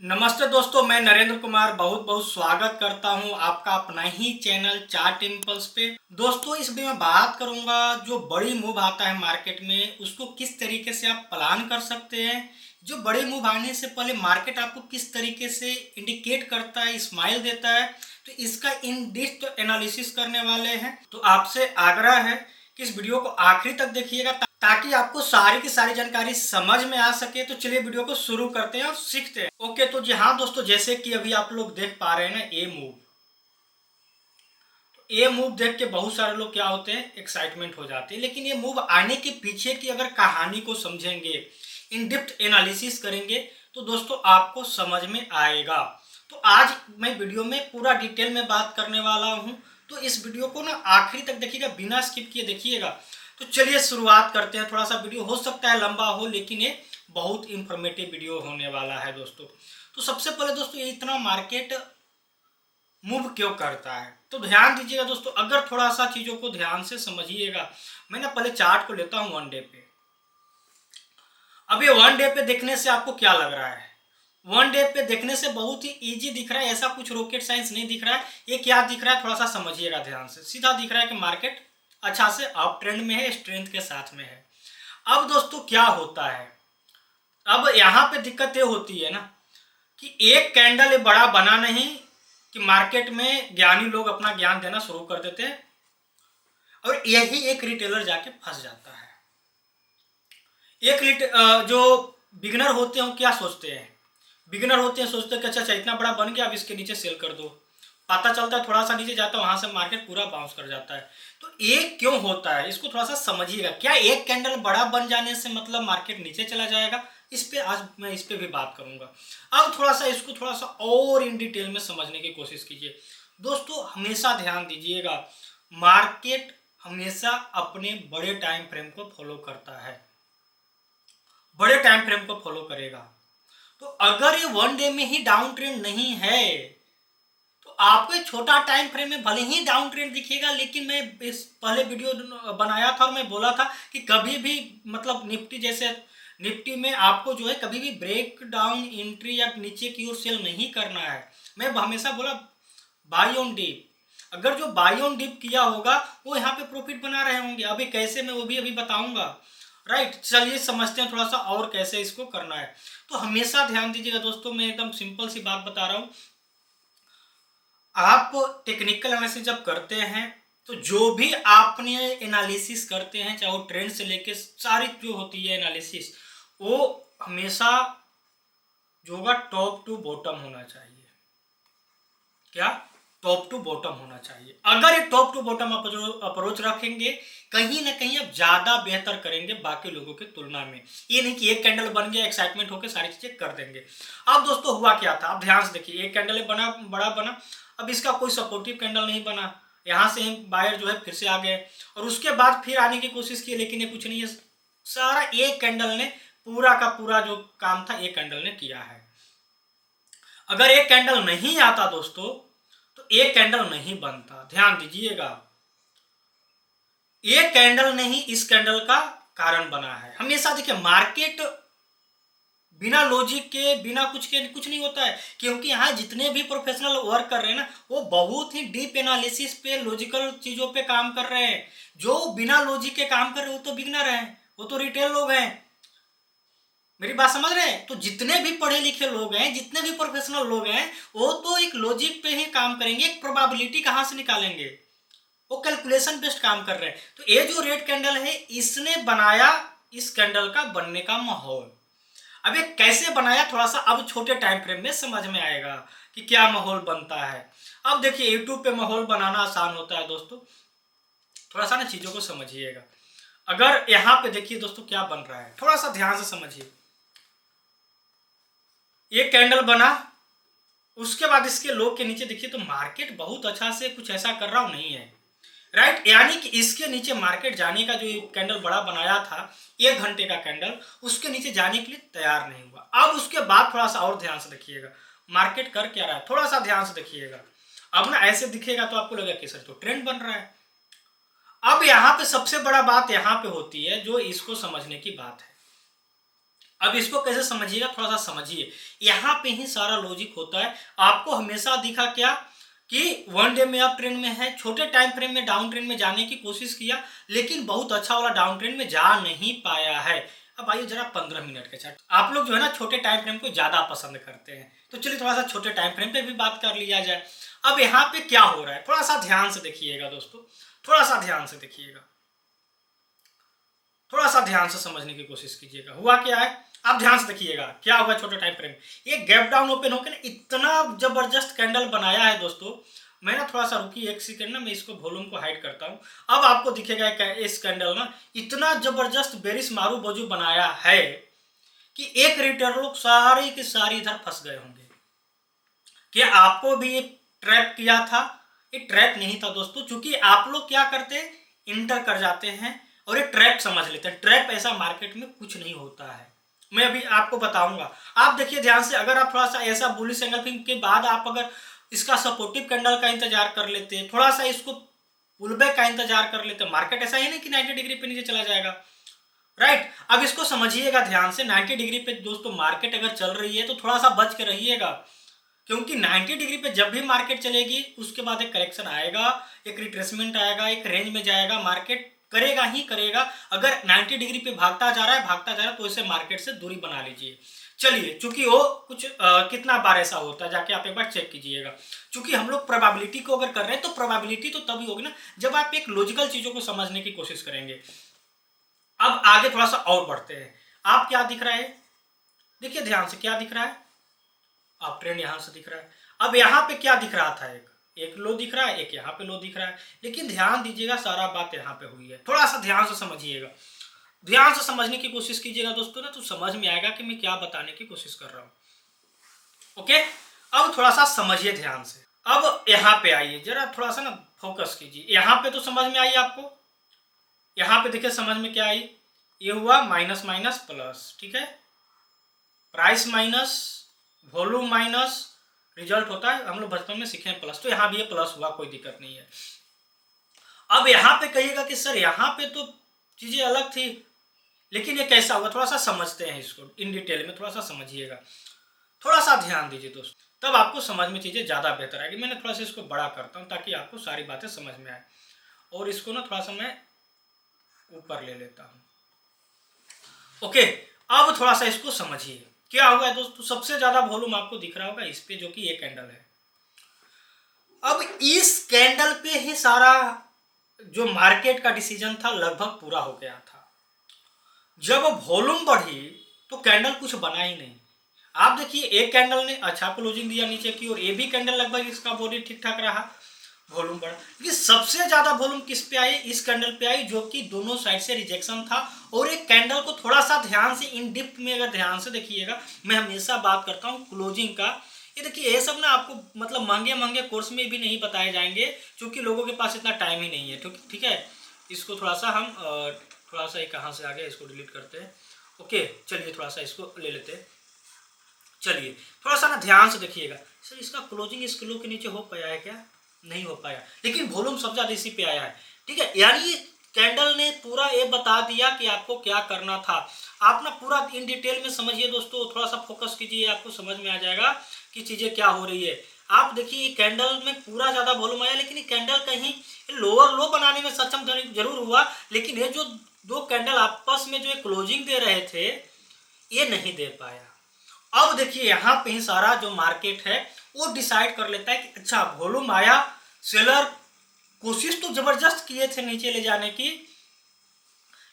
नमस्ते दोस्तों, मैं नरेंद्र कुमार बहुत बहुत स्वागत करता हूं आपका अपना ही चैनल चार्ट इम्पल्स पे। दोस्तों, इस वीडियो में बात करूंगा जो बड़ी मूव आता है मार्केट में उसको किस तरीके से आप प्लान कर सकते हैं। जो बड़ी मूव आने से पहले मार्केट आपको किस तरीके से इंडिकेट करता है, स्माइल देता है, तो इसका इन डेप्थ एनालिसिस करने वाले हैं। तो आपसे आग्रह है कि इस वीडियो को आखिरी तक देखिएगा ताकि आपको सारी की सारी जानकारी समझ में आ सके। तो चलिए वीडियो को शुरू करते हैं और सीखते हैं। ओके, तो जी हाँ दोस्तों, जैसे कि अभी आप लोग देख पा रहे हैं ना, ए मूव देख के बहुत सारे लोग क्या होते हैं, एक्साइटमेंट हो जाते हैं। लेकिन ये मूव आने के पीछे की अगर कहानी को समझेंगे, इन डेप्थ एनालिसिस करेंगे, तो दोस्तों आपको समझ में आएगा। तो आज मैं वीडियो में पूरा डिटेल में बात करने वाला हूँ, तो इस वीडियो को ना आखिरी तक देखिएगा, बिना स्किप किए देखिएगा। तो चलिए शुरुआत करते हैं। थोड़ा सा वीडियो हो सकता है लंबा हो, लेकिन ये बहुत इंफॉर्मेटिव वीडियो होने वाला है दोस्तों। तो सबसे पहले दोस्तों, ये इतना मार्केट मूव क्यों करता है, तो ध्यान दीजिएगा दोस्तों। अगर थोड़ा सा चीजों को ध्यान से समझिएगा, मैं ना पहले चार्ट को लेता हूं वन डे पे। अब ये वन डे पे देखने से आपको क्या लग रहा है? वन डे पे देखने से बहुत ही इजी दिख रहा है, ऐसा कुछ रॉकेट साइंस नहीं दिख रहा है। ये क्या दिख रहा है, थोड़ा सा समझिएगा ध्यान से। सीधा दिख रहा है कि मार्केट अच्छा से अप ट्रेंड में है, स्ट्रेंथ के साथ में है। अब दोस्तों क्या होता है, अब यहाँ पे दिक्कत ये होती है ना कि एक कैंडल बड़ा बना नहीं कि मार्केट में ज्ञानी लोग अपना ज्ञान देना शुरू कर देते हैं और यही एक रिटेलर जाके फंस जाता है। जो बिगनर होते हैं क्या सोचते हैं, बिगनर होते हैं सोचते हैं कि अच्छा अच्छा इतना बड़ा बन गया, अब इसके नीचे सेल कर दो। पता चलता है थोड़ा सा नीचे जाता है, वहां से मार्केट पूरा बाउंस कर जाता है। तो ये क्यों होता है, इसको थोड़ा सा समझिएगा। क्या एक कैंडल बड़ा बन जाने से मतलब मार्केट नीचे चला जाएगा? इस पे आज मैं इस पे भी बात करूंगा। अब थोड़ा सा इसको थोड़ा सा और इन डिटेल में समझने की कोशिश कीजिए। दोस्तों हमेशा ध्यान दीजिएगा, मार्केट हमेशा अपने बड़े टाइम फ्रेम को फॉलो करता है, बड़े टाइम फ्रेम को फॉलो करेगा। तो अगर ये वन डे में ही डाउन ट्रेंड नहीं है, तो आपको एक छोटा टाइम फ्रेम में भले ही डाउन ट्रेंड दिखेगा, लेकिन मैं इस पहले वीडियो बनाया था और मैं बोला था कि कभी भी मतलब निफ्टी जैसे निफ्टी में आपको जो है कभी भी ब्रेक डाउन एंट्री या नीचे की ओर सेल नहीं करना है। मैं हमेशा बोला बाई ऑन डिप। अगर जो बाई ऑन डिप किया होगा वो यहाँ पे प्रॉफिट बना रहे होंगे। अभी कैसे, मैं वो भी अभी बताऊंगा। राइट, चलिए समझते हैं थोड़ा सा और कैसे इसको करना है। तो हमेशा ध्यान दीजिएगा दोस्तों, मैं एकदम सिंपल सी बात बता रहा हूँ। आप टेक्निकल एनालिसिस जब करते हैं तो जो भी आपने एनालिसिस करते हैं, चाहे वो ट्रेंड से लेके सारी जो होती है एनालिसिस, वो हमेशा जो होगा टॉप टू बॉटम होना चाहिए। क्या? टॉप टू बॉटम होना चाहिए। अगर ये टॉप टू बॉटम अप्रोच रखेंगे, कहीं ना कहीं आप ज्यादा बेहतर करेंगे बाकी लोगों की तुलना में। ये नहीं कि एक कैंडल बन गया, एक्साइटमेंट होकर सारी चीजें कर देंगे। अब दोस्तों हुआ क्या था, आप ध्यान से देखिए। एक कैंडल बना, बड़ा बना, अब इसका कोई सपोर्टिव कैंडल नहीं बना। यहां से बायर जो है फिर से आ गए और उसके बाद फिर आने की कोशिश की, लेकिन ये कुछ नहीं है। सारा एक कैंडल ने पूरा का पूरा जो काम था एक कैंडल ने किया है। अगर एक कैंडल नहीं आता दोस्तों तो एक कैंडल नहीं बनता। ध्यान दीजिएगा, एक कैंडल नहीं इस कैंडल का कारण बना है। हमेशा देखिए मार्केट बिना लॉजिक के, बिना कुछ के कुछ नहीं होता है। क्योंकि यहाँ जितने भी प्रोफेशनल वर्क कर रहे हैं ना, वो बहुत ही डीप एनालिसिस पे, लॉजिकल चीजों पे काम कर रहे हैं। जो बिना लॉजिक के काम कर रहे हैं वो तो बिगनर हैं, वो तो रिटेल लोग हैं। मेरी बात समझ रहे हैं? तो जितने भी पढ़े लिखे लोग हैं, जितने भी प्रोफेशनल लोग हैं, वो तो एक लॉजिक पे ही काम करेंगे। एक प्रोबेबिलिटी कहां से निकालेंगे, वो कैलकुलेशन बेस्ड काम कर रहे हैं। तो ये जो रेड कैंडल है, इसने बनाया इस कैंडल का बनने का माहौल। अब ये कैसे बनाया, थोड़ा सा अब छोटे टाइम फ्रेम में समझ में आएगा कि क्या माहौल बनता है। अब देखिए यूट्यूब पे माहौल बनाना आसान होता है दोस्तों, थोड़ा सा ना चीजों को समझिएगा। अगर यहाँ पे देखिए दोस्तों क्या बन रहा है, थोड़ा सा ध्यान से समझिए। ये कैंडल बना, उसके बाद इसके लो के नीचे देखिए तो मार्केट बहुत अच्छा से कुछ ऐसा कर रहा हूं नहीं है। राइट, यानी कि इसके नीचे मार्केट जाने का जो कैंडल बड़ा बनाया था 1 घंटे का कैंडल, उसके नीचे जाने के लिए तैयार नहीं हुआ। अब उसके बाद थोड़ा सा और ध्यान से देखिएगा मार्केट कर क्या रहा है, थोड़ा सा ध्यान से देखिएगा। अब ना ऐसे दिखेगा तो आपको लगेगा कि सर तो ट्रेंड बन रहा है। अब यहाँ पे सबसे बड़ा बात यहाँ पे होती है, जो इसको समझने की बात है। अब इसको कैसे समझिएगा, थोड़ा सा समझिए। यहाँ पे ही सारा लॉजिक होता है। आपको हमेशा दिखा क्या कि वन डे में अप ट्रेंड में है, छोटे टाइम फ्रेम में डाउन ट्रेंड में जाने की कोशिश किया, लेकिन बहुत अच्छा वाला डाउन ट्रेंड में जा नहीं पाया है। अब आइए जरा 15 मिनट के चार्ट। आप लोग जो है ना छोटे टाइम फ्रेम को ज्यादा पसंद करते हैं, तो चलिए थोड़ा सा छोटे टाइम फ्रेम पे भी बात कर लिया जाए। अब यहाँ पे क्या हो रहा है, थोड़ा सा ध्यान से देखिएगा दोस्तों, थोड़ा सा ध्यान से देखिएगा, थोड़ा सा ध्यान से समझने की कोशिश कीजिएगा। हुआ क्या है, आप ध्यान से देखिएगा क्या हुआ छोटे टाइम फ्रेम। ये गैप डाउन ओपन होकर इतना जबरदस्त कैंडल बनाया है दोस्तों। मैं ना थोड़ा सा रुकी एक सेकंड ना, मैं इसको वॉल्यूम को हाइड करता हूँ। अब आपको दिखेगा इस कैंडल ना इतना जबरदस्त बेरिश मारू बाजू बनाया है कि एक रिटेलर लोग सारी की सारी इधर फंस गए होंगे। क्या आपको भी ये ट्रैप किया था? ये ट्रैप नहीं था दोस्तों, क्योंकि आप लोग क्या करते हैं, इंटर कर जाते हैं और ये ट्रैप समझ लेते हैं। ट्रैप ऐसा मार्केट में कुछ नहीं होता है, मैं अभी आपको बताऊंगा। आप देखिए ध्यान से, अगर आप थोड़ा सा ऐसा बुलिश एंगल्फिंग के बाद आप अगर इसका सपोर्टिव कैंडल का इंतजार कर लेते हैं, थोड़ा सा इसको पुलबैक का इंतजार कर लेते हैं, मार्केट ऐसा ही नहीं कि 90 डिग्री पे नीचे चला जाएगा, राइट। अब इसको समझिएगा ध्यान से, 90 डिग्री पे दोस्तों मार्केट अगर चल रही है तो थोड़ा सा बच के रहिएगा, क्योंकि 90 डिग्री पे जब भी मार्केट चलेगी उसके बाद एक करेक्शन आएगा, एक रिट्रेसमेंट आएगा, एक रेंज में जाएगा, मार्केट करेगा ही करेगा। अगर 90 डिग्री पे भागता जा रहा है तो इसे मार्केट से दूरी बना लीजिए। चलिए, चूंकि वो कुछ कितना बार ऐसा होता है जाके आप एक बार चेक कीजिएगा। चूंकि हम लोग प्रोबेबिलिटी को अगर कर रहे हैं तो प्रोबेबिलिटी तो तभी होगी ना जब आप एक लॉजिकल चीजों को समझने की कोशिश करेंगे। अब आगे थोड़ा सा और बढ़ते हैं। आप क्या दिख रहा है, देखिए ध्यान से, क्या दिख रहा है, आप ट्रेंड यहां से दिख रहा है। अब यहां पे क्या दिख रहा था, एक लो दिख रहा है, एक यहाँ पे लो दिख रहा है, लेकिन ध्यान दीजिएगा सारा बात यहाँ पे हुई है। थोड़ा सा ध्यान से समझिएगा, ध्यान से समझने की कोशिश कीजिएगा दोस्तों ना, तो समझ में आएगा कि मैं क्या बताने की कोशिश कर रहा हूँ। ओके, अब थोड़ा सा समझिए ध्यान से। अब यहाँ पे आइए जरा, थोड़ा सा ना फोकस कीजिए। यहाँ पे तो समझ में आई आपको, यहाँ पे देखिए समझ में क्या आई, ये हुआ माइनस माइनस प्लस, ठीक है, price minus volume minus result होता है, हम लोग बचपन में सीखे हैं प्लस, तो यहाँ भी ये प्लस हुआ, कोई दिक्कत नहीं है। अब यहाँ पे कहिएगा कि सर यहाँ पे तो चीजें अलग थी, लेकिन ये कैसा हुआ, थोड़ा सा समझते हैं इसको इन डिटेल में, थोड़ा सा समझिएगा, थोड़ा सा ध्यान दीजिए दोस्तों, तब आपको समझ में चीजें ज्यादा बेहतर आएगी। मैंने थोड़ा सा इसको बड़ा करता हूँ ताकि आपको सारी बातें समझ में आए, और इसको ना थोड़ा सा मैं ऊपर ले लेता हूँ। ओके, अब थोड़ा सा इसको समझिए क्या हुआ है दोस्तों। सबसे ज्यादा वॉल्यूम आपको दिख रहा होगा इस पे, जो कि ये कैंडल है। अब इस कैंडल पे ही सारा जो मार्केट का डिसीजन था लगभग पूरा हो गया था। जब वॉल्यूम बढ़ी तो कैंडल कुछ बना ही नहीं। आप देखिए, एक कैंडल ने अच्छा क्लोजिंग दिया नीचे की, और ये भी कैंडल लगभग इसका बॉडी ठीक ठाक रहा, वॉल्यूम बढ़ा। लेकिन सबसे ज्यादा वॉल्यूम किस पे आई, इस कैंडल पे आई, जो कि दोनों साइड से रिजेक्शन था। और एक कैंडल को थोड़ा सा ध्यान से इन डिप्थ में अगर ध्यान से देखिएगा, मैं हमेशा बात करता हूँ क्लोजिंग का, ये देखिए ये सब ना आपको मतलब महंगे महंगे कोर्स में भी नहीं बताए जाएंगे, क्योंकि लोगों के पास इतना टाइम ही नहीं है, ठीक है। इसको थोड़ा सा हम थोड़ा सा कहाँ से आ गया, इसको डिलीट करते हैं। ओके, चलिए थोड़ा सा इसको ले लेते हैं। चलिए थोड़ा सा ना ध्यान से देखिएगा, सर इसका क्लोजिंग इस किलो के नीचे हो पाया है क्या, नहीं हो पाया, लेकिन वॉल्यूम सब ज्यादा इसी पे आया है, ठीक है। यानी कैंडल ने पूरा ये बता दिया कि आपको क्या करना था। आप ना पूरा इन डिटेल में समझिए दोस्तों, थोड़ा सा फोकस कीजिए, आपको समझ में आ जाएगा कि चीजें क्या हो रही है। आप देखिए कैंडल में पूरा ज्यादा वॉल्यूम आया, लेकिन ये कैंडल कहीं लोअर लो बनाने में सक्षम जरूर हुआ, लेकिन ये जो दो कैंडल आपस में जो क्लोजिंग दे रहे थे ये नहीं दे पाया। अब देखिए यहाँ पे ही सारा जो मार्केट है वो डिसाइड कर लेता है कि अच्छा वॉल्यूम आया, सेलर कोशिश तो जबरदस्त किए थे नीचे ले जाने की,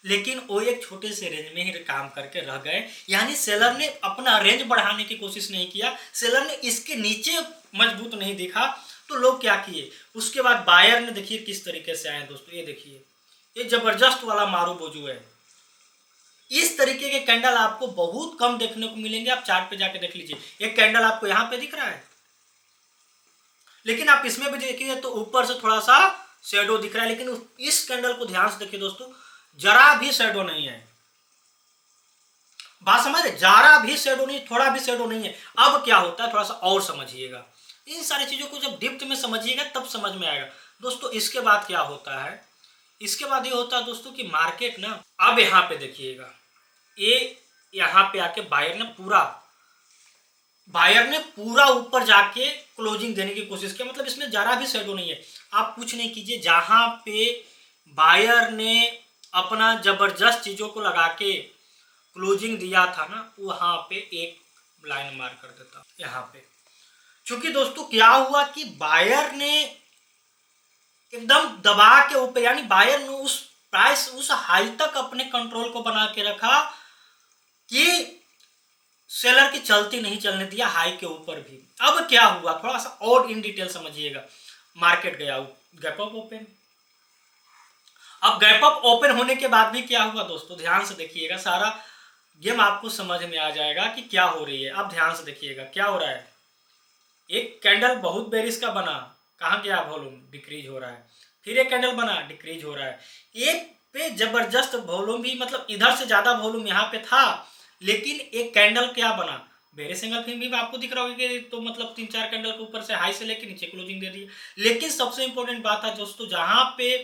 लेकिन वो एक छोटे से रेंज में ही काम करके रह गए। यानी सेलर ने अपना रेंज बढ़ाने की कोशिश नहीं किया, सेलर ने इसके नीचे मजबूत नहीं दिखा, तो लोग क्या किए, उसके बाद बायर ने देखिए किस तरीके से आए दोस्तों। ये देखिए, ये जबरदस्त वाला मारू बोजू है। इस तरीके के कैंडल आपको बहुत कम देखने को मिलेंगे, आप चार्ट पे जाके देख लीजिए। एक कैंडल आपको यहाँ पे दिख रहा है, लेकिन आप इसमें भी देखिए तो ऊपर से थोड़ा सा शेडो दिख रहा है, लेकिन इस कैंडल को ध्यान से देखिए दोस्तों, जरा भी शेडो नहीं है। बात समझ, जरा भी शेडो नहीं, थोड़ा भी शेडो नहीं है। अब क्या होता है थोड़ा सा और समझिएगा, इन सारी चीजों को जब डिप्थ में समझिएगा तब समझ में आएगा दोस्तों। इसके बाद क्या होता है, इसके बाद ये होता है दोस्तों कि मार्केट ना, अब यहाँ पे देखिए यहाँ पे आके बायर ने पूरा ऊपर जाके क्लोजिंग देने की कोशिश की, मतलब इसमें जरा भी शेडो नहीं है। आप कुछ नहीं कीजिए, जहां पे बायर ने अपना जबरदस्त चीजों को लगा के क्लोजिंग दिया था ना, वहां पे एक लाइन मार कर देता यहाँ पे। क्योंकि दोस्तों क्या हुआ कि बायर ने एकदम दबा के ऊपर, यानी बायर ने उस प्राइस, उस हाई तक अपने कंट्रोल को बना के रखा कि सेलर की चलती नहीं चलने दिया हाई के ऊपर भी। अब क्या हुआ, थोड़ा सा और इन डिटेल समझिएगा। मार्केट गया गैप अप ओपन। अब गैप अप ओपन होने के बाद भी क्या हुआ दोस्तों, ध्यान से देखिएगा, सारा गेम आपको समझ में आ जाएगा कि क्या हो रही है। अब ध्यान से देखिएगा क्या हो रहा है। एक कैंडल बहुत बेरिश का बना, कहाँ गया वॉल्यूम, डिक्रीज हो रहा है। फिर एक कैंडल बना, डिक्रीज हो रहा है। एक पे जबरदस्त वॉल्यूम भी, मतलब इधर से ज्यादा वॉल्यूम यहाँ पे था, लेकिन एक कैंडल क्या बना, बेरिश सिंगल फिल्म भी आपको दिख रहा होगा, तो मतलब 3-4 कैंडल के ऊपर से हाई से लेके नीचे क्लोजिंग दे दी। लेकिन सबसे इंपॉर्टेंट बात है दोस्तों, जहां पे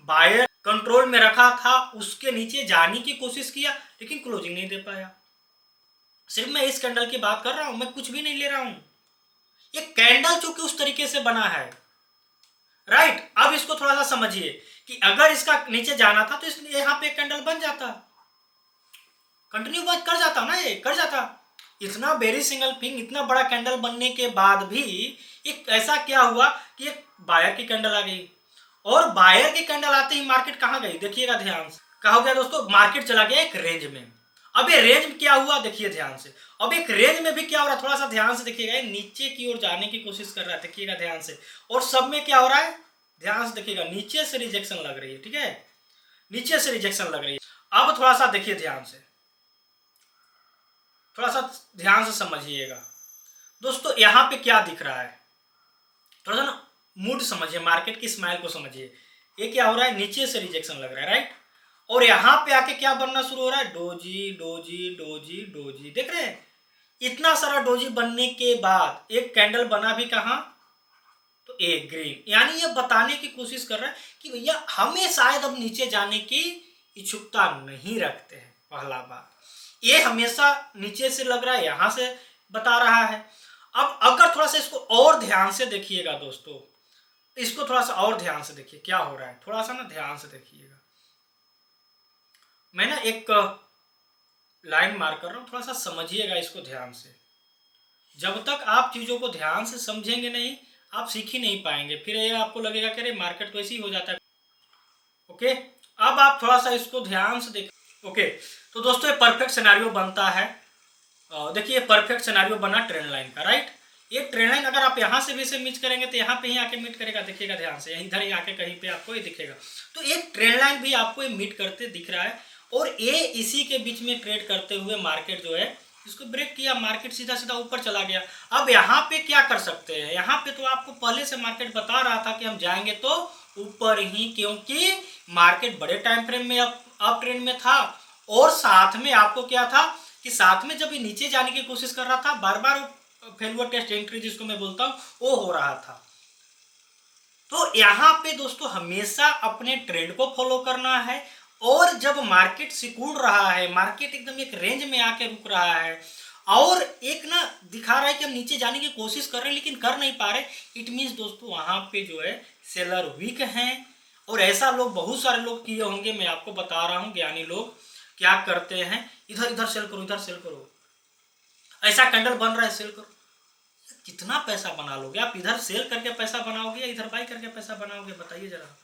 बायर कंट्रोल में रखा था उसके नीचे जाने की कोशिश किया, लेकिन क्लोजिंग नहीं दे पाया। सिर्फ मैं इस कैंडल की बात कर रहा हूं, मैं कुछ भी नहीं ले रहा हूं। ये कैंडल चूंकि उस तरीके से बना है, राइट। अब इसको थोड़ा सा समझिए कि अगर इसका नीचे जाना था तो इसलिए यहां पे कैंडल बन जाता, कंटिन्यू कर जाता ना, ये कर जाता। इतना बेरिश सिंगल फिंग, इतना बड़ा कैंडल बनने के बाद भी एक ऐसा क्या हुआ कि एक बायर की कैंडल आ गई, और बायर की कैंडल आते ही मार्केट कहां गई, देखिएगा ध्यान से। क्या हो गया दोस्तों, मार्केट चला गया एक रेंज में। अब ये रेंज में क्या हुआ देखिए ध्यान से। अब एक रेंज में भी क्या हो रहा है, थोड़ा सा ध्यान से देखिएगा, नीचे की ओर जाने की कोशिश कर रहा है, देखिएगा ध्यान से। और सब में क्या हो रहा है, ध्यान से देखिएगा, नीचे से रिजेक्शन लग रही है, ठीक है, नीचे से रिजेक्शन लग रही है। अब थोड़ा सा देखिए ध्यान से, थोड़ा सा ध्यान से समझिएगा दोस्तों, यहां पे क्या दिख रहा है, थोड़ा सा ना मूड समझिए, मार्केट की स्माइल को समझिए। ये क्या हो रहा है, नीचे से रिजेक्शन लग रहा है, राइट। और यहां पे आके क्या बनना शुरू हो रहा है, डोजी डोजी डोजी डोजी, देख रहे हैं। इतना सारा डोजी बनने के बाद एक कैंडल बना भी कहां, तो एक ग्रीन, यानी ये बताने की कोशिश कर रहा है कि भैया हमें शायद अब नीचे जाने की इच्छुकता नहीं रखते हैं। पहला बात, ये हमेशा नीचे से लग रहा है, यहां से बता रहा है। अब अगर थोड़ा सा इसको और ध्यान से देखिएगा दोस्तों, इसको थोड़ा सा और ध्यान से देखिए क्या हो रहा है, थोड़ा सा ना ध्यान से देखिएगा। मैं ना एक लाइन मार कर रहा हूं, थोड़ा सा समझिएगा इसको ध्यान से। जब तक आप चीजों को ध्यान से समझेंगे नहीं, आप सीख ही नहीं पाएंगे। फिर ये आपको लगेगा कि अरे मार्केट तो ऐसे ही हो जाता है। ओके, अब आप थोड़ा सा इसको ध्यान से देख। ओके, तो दोस्तों ये परफेक्ट सिनेरियो बनता है। देखिए परफेक्ट सिनेरियो बना ट्रेंड लाइन का, राइट। ये ट्रेंड लाइन अगर आप यहाँ से भी इसे मीट करेंगे तो यहाँ पे ही आके मीट करेगा, देखिएगा ध्यान से, यहीं इधर ही आके कहीं पे आपको ये दिखेगा। तो एक ट्रेंड लाइन भी आपको ये मीट करते दिख रहा है, और ये इसी के बीच में ट्रेड करते हुए मार्केट जो है इसको ब्रेक किया, मार्केट सीधा सीधा ऊपर चला गया। अब यहाँ पे क्या कर सकते हैं, यहाँ पे तो आपको पहले से मार्केट बता रहा था कि हम जाएंगे तो ऊपर ही, क्योंकि मार्केट बड़े टाइम फ्रेम में अप ट्रेंड में था। और साथ में आपको क्या था कि साथ में जब ये नीचे जाने की कोशिश कर रहा था, बार बार फेलुअर टेस्ट एंट्री जिसको मैं बोलता हूं, वो हो रहा था। तो यहाँ पे दोस्तों हमेशा अपने ट्रेंड को फॉलो करना है, और जब मार्केट सिकुड़ रहा है, मार्केट एकदम एक रेंज में आके रुक रहा है, और एक ना दिखा रहा है कि हम नीचे जाने की कोशिश कर रहे हैं लेकिन कर नहीं पा रहे, इट मीन्स दोस्तों वहां पे जो है सेलर वीक हैं। और ऐसा लोग बहुत सारे लोग किए होंगे, मैं आपको बता रहा हूं, ज्ञानी लोग क्या करते हैं, इधर इधर सेल करो, इधर सेल करो, ऐसा कैंडल बन रहा है सेल करो। कितना पैसा बना लोगे आप, इधर सेल करके पैसा बनाओगे या इधर बाई करके पैसा बनाओगे, बताइए जरा।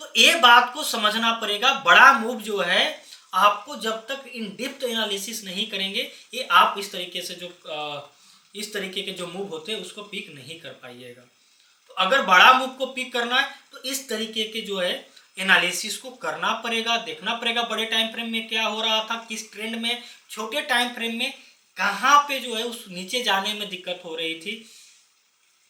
तो ये बात को समझना पड़ेगा। बड़ा मूव जो है आपको जब तक इन डेप्थ एनालिसिस नहीं करेंगे, ये आप इस तरीके से जो इस तरीके के जो मूव होते हैं उसको पिक नहीं कर पाइएगा। तो अगर बड़ा मूव को पिक करना है तो इस तरीके के जो है एनालिसिस को करना पड़ेगा, देखना पड़ेगा बड़े टाइम फ्रेम में क्या हो रहा था, किस ट्रेंड में, छोटे टाइम फ्रेम में कहाँ पे जो है उस नीचे जाने में दिक्कत हो रही थी,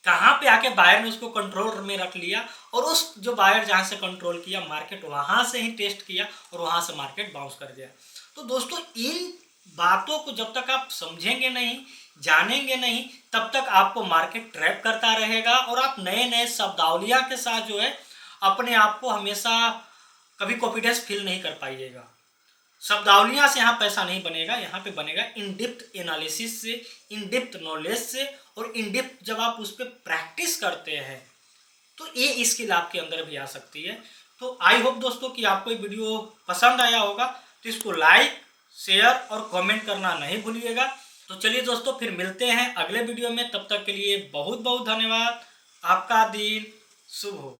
कहाँ पे आके बायर ने उसको कंट्रोल में रख लिया, और उस जो बायर जहाँ से कंट्रोल किया मार्केट वहाँ से ही टेस्ट किया और वहाँ से मार्केट बाउंस कर गया। तो दोस्तों इन बातों को जब तक आप समझेंगे नहीं, जानेंगे नहीं, तब तक आपको मार्केट ट्रैप करता रहेगा, और आप नए नए शब्दावलियाँ के साथ जो है अपने आप को हमेशा कभी कॉन्फिडेंस फील नहीं कर पाइएगा। शब्दावलियाँ से यहाँ पैसा नहीं बनेगा, यहाँ पे बनेगा इन डेप्थ एनालिसिस से, इन डेप्थ नॉलेज से, और इन डेप्थ जब आप उस पर प्रैक्टिस करते हैं तो ये स्किल आपके अंदर भी आ सकती है। तो आई होप दोस्तों कि आपको ये वीडियो पसंद आया होगा, तो इसको लाइक, शेयर और कमेंट करना नहीं भूलिएगा। तो चलिए दोस्तों, फिर मिलते हैं अगले वीडियो में। तब तक के लिए बहुत बहुत धन्यवाद। आपका दिन शुभ हो।